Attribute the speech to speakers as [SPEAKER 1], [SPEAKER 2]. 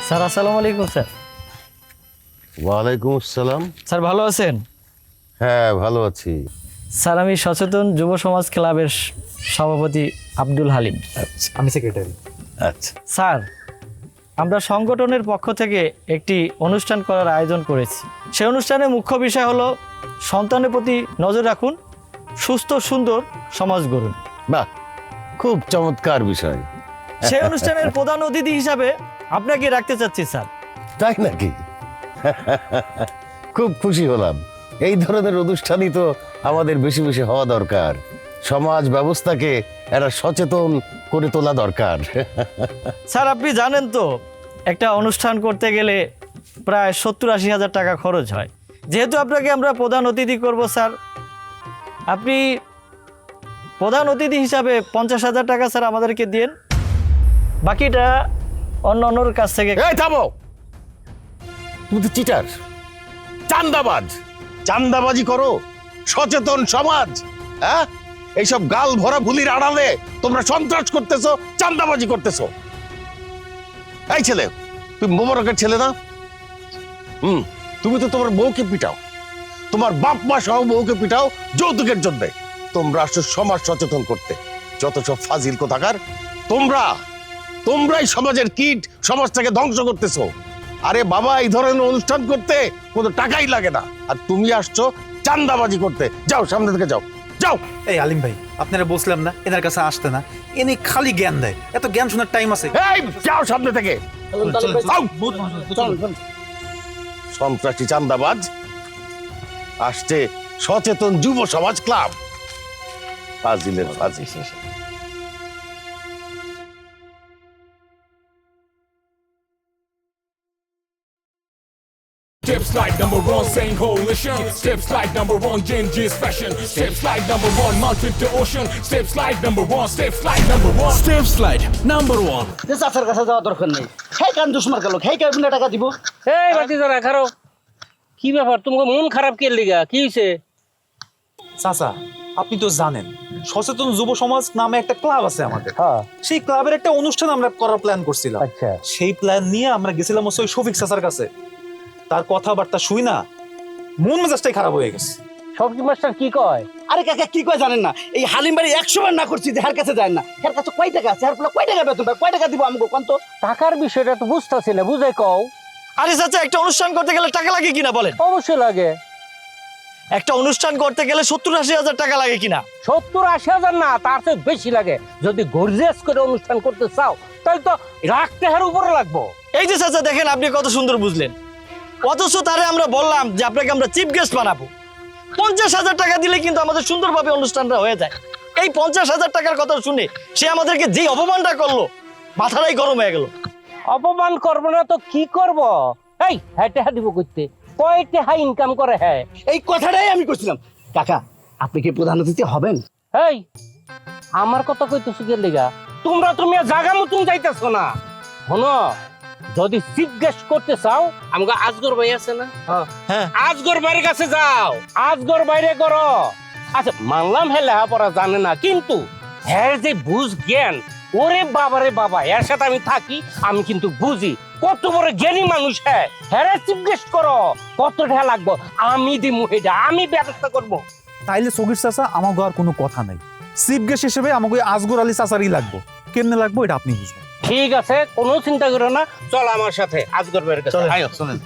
[SPEAKER 1] Sir আসসালামু আলাইকুম sir.
[SPEAKER 2] ওয়ালাইকুম আসসালাম।
[SPEAKER 1] স্যার ভালো আছেন?
[SPEAKER 2] হ্যাঁ, ভালো আছি।
[SPEAKER 1] স্যার আমি সচেতন যুব সমাজ ক্লাবের সভাপতি আব্দুল হালিম।
[SPEAKER 2] আচ্ছা
[SPEAKER 3] আমি সেক্রেটারি।
[SPEAKER 2] আচ্ছা,
[SPEAKER 1] স্যার আমরা সংগঠনের পক্ষ থেকে একটি অনুষ্ঠান করার আয়োজন করেছি। সেই অনুষ্ঠানের মুখ্য বিষয় হলো সন্তানের প্রতি নজর রাখুন, সুস্থ সুন্দর সমাজ গড়ুন।
[SPEAKER 2] বাহ, খুব চমৎকার বিষয়।
[SPEAKER 1] সেই অনুষ্ঠানের প্রধান অতিথি হিসাবে আপনাকে রাখতে চাচ্ছি স্যার।
[SPEAKER 2] তাই নাকি? খুব খুশি হলাম। এই ধরনের অনুষ্ঠানই তো আমাদের বেশি বেশি হওয়া দরকার। সমাজ ব্যবস্থাকে একটা সচেতন করে তোলা দরকার।
[SPEAKER 1] স্যার আপনি জানেন তো একটা অনুষ্ঠান করতে গেলে প্রায় 70-80 হাজার টাকা খরচ হয়। যেহেতু আপনাকে আমরা প্রধান অতিথি করব স্যার, আপনি প্রধান অতিথি হিসাবে 50,000 টাকা স্যার আমাদেরকে দিন, বাকিটা অন্যর কাছ থেকে।
[SPEAKER 2] এই থামো, তুমি তো চিটার, চান্দাবাজ। চান্দাবাজি করো সচেতন সমাজ। হ্যাঁ, এইসব গাল ভরা ভুলির আড়ালে তোমরা সন্ত্রাস করতেছো, চান্দাবাজি করতেছো। এই ছেলে, তুমি মোবারকের ছেলে না? তুমি তো তোমার বউকে পিটাও, তোমার বাপ মা সহ বউকে পিটাও যৌতুকের জন্য। তোমরা আসছো সমাজ সচেতন করতে। যত সব ফাজিল কোথাকার, তোমরাই সমাজের কীট, সমাজটাকে ধ্বংস করতেছো। আরে বাবা, এই ধরনের অনুষ্ঠান করতে কোনো টাকাই লাগে না, আর তুমি আসছো চান্দাবাজি করতে। যাও, সামনে থেকে যাও, যাও।
[SPEAKER 3] এই আলিম ভাই, আপনারা বলছিলাম না এনার কাছে আসতে না, এনে খালি জ্ঞান দেয়। এত জ্ঞান শোনার টাইম আছে?
[SPEAKER 2] এই যাও সামনে থেকে। সন্ত্রাসী চান্দাবাজ আসছে সচেতন যুব সমাজ club. ফাজিলের Fazil.
[SPEAKER 4] Steps like number one, saying coalition. Steps like number one, Genji's fashion. Steps like number one, mountain to ocean. Steps like number one, steps like number one.
[SPEAKER 5] Step slide number 1।
[SPEAKER 6] যে চাচার কাছে যাওয়া দরকার নেই। খাই কান দুশ্মার গেল, খাই কেমনে টাকা দিব?
[SPEAKER 7] এই বাতি যারা খারো, কি ব্যাপার? তোমার মন খারাপ কে লিগা? কি হইছে?
[SPEAKER 3] চাচা, আপনি তো জানেন সচেতন যুব সমাজ নামে একটা ক্লাব আছে আমাদের।
[SPEAKER 7] হ্যাঁ,
[SPEAKER 3] সেই ক্লাবের একটা অনুষ্ঠান আমরা করার প্ল্যান করছিলাম।
[SPEAKER 7] আচ্ছা।
[SPEAKER 3] সেই প্ল্যান নিয়ে আমরা গেছিলাম ওই শফিক চাচার কাছে। তার কথাবার্তা শুই না মন মেজাজটাই খারাপ হয়ে গেছে।
[SPEAKER 7] সবজি মাস্টার কি কয়?
[SPEAKER 6] আরে কাকা কি কয় জানেন না? এই হালিম বাড়ি 100 বার না করছি যে হার কাছে যায় না। হার কাছে কয় টাকা আছে? হার ফুলা কয় টাকা বেতন পায়? কয় টাকা দিব আমাকে কোন তো?
[SPEAKER 7] টাকার বিষয়টা তো বুঝতাছি না, বুঝাই কও।
[SPEAKER 1] আরে চাচা, একটা অনুষ্ঠান করতে গেলে টাকা লাগে কিনা বলেন?
[SPEAKER 7] অবশ্যই লাগে।
[SPEAKER 1] একটা অনুষ্ঠান করতে গেলে 70-80 হাজার টাকা লাগে কিনা?
[SPEAKER 7] 70-80 হাজার না, তার চেয়ে বেশি লাগে। যদি গর্জিয়াস করে অনুষ্ঠান করতে চাও তাহলে তো লাখ টাকার উপরে লাগবো।
[SPEAKER 1] এই যে চাচা দেখেন, আপনি কত সুন্দর বুঝলেন, অথচ তারে আমরা বললাম যে আপনাকে আমরা চিফ গেস্ট বানাবো। 50,000 টাকা দিলে কিন্তু আমাদের সুন্দরভাবে অনুষ্ঠানটা হয়ে যায়। এই 50,000 টাকার কথা শুনে সে আমাদেরকে যে অপমানটা করলো, মাথাটাই গরম হয়ে গেল।
[SPEAKER 7] অপমান করবো না তো কি করব? এই হ্যাঁ টাকা দিব করতে, কয় টাকা ইনকাম করে? হ্যাঁ,
[SPEAKER 6] এই কথাটাই আমি কইছিলাম। কাকা, আপনি কি প্রধান অতিথি হবেন?
[SPEAKER 7] এই আমার কথা কইতেছো কি লিগা? তুমি জায়গা মতন যাইতেছো না। শোনো, যদি চিফ গেস্ট করতে চাও, আমাকে আজগর ভাই আছে না?
[SPEAKER 1] হ্যাঁ,
[SPEAKER 7] আজগর ভাইয়ের কাছে যাও, আজগর বাইরে করো। আচ্ছা মানলাম হ্যাঁ লেখাপড়া জানে না, কিন্তু হ্যাঁ যে বুঝ জ্ঞান, ওরে বাবারে বাবা, এর সাথে আমি থাকি, আমি কিন্তু বুঝি কত বড় জ্ঞানী মানুষ। হ্যাঁ হ্যাঁ, চিফ গেস্ট করো, কত টাকা লাগবো আমি দিমু, এটা আমি ব্যবস্থা করবো।
[SPEAKER 3] তাইলে সগির চাচা, আমাকে আর কোনো কথা নাই। চিফ গেস্ট হিসেবে আমাকে আজগর আলী চাচারই লাগবো। কেমনে লাগবো এটা আপনি বুঝবেন।
[SPEAKER 7] ঠিক আছে, কোনো চিন্তা করো না, চল আমার সাথে আজগর ভাইয়ের কাছে।
[SPEAKER 3] আয়ো চলেন।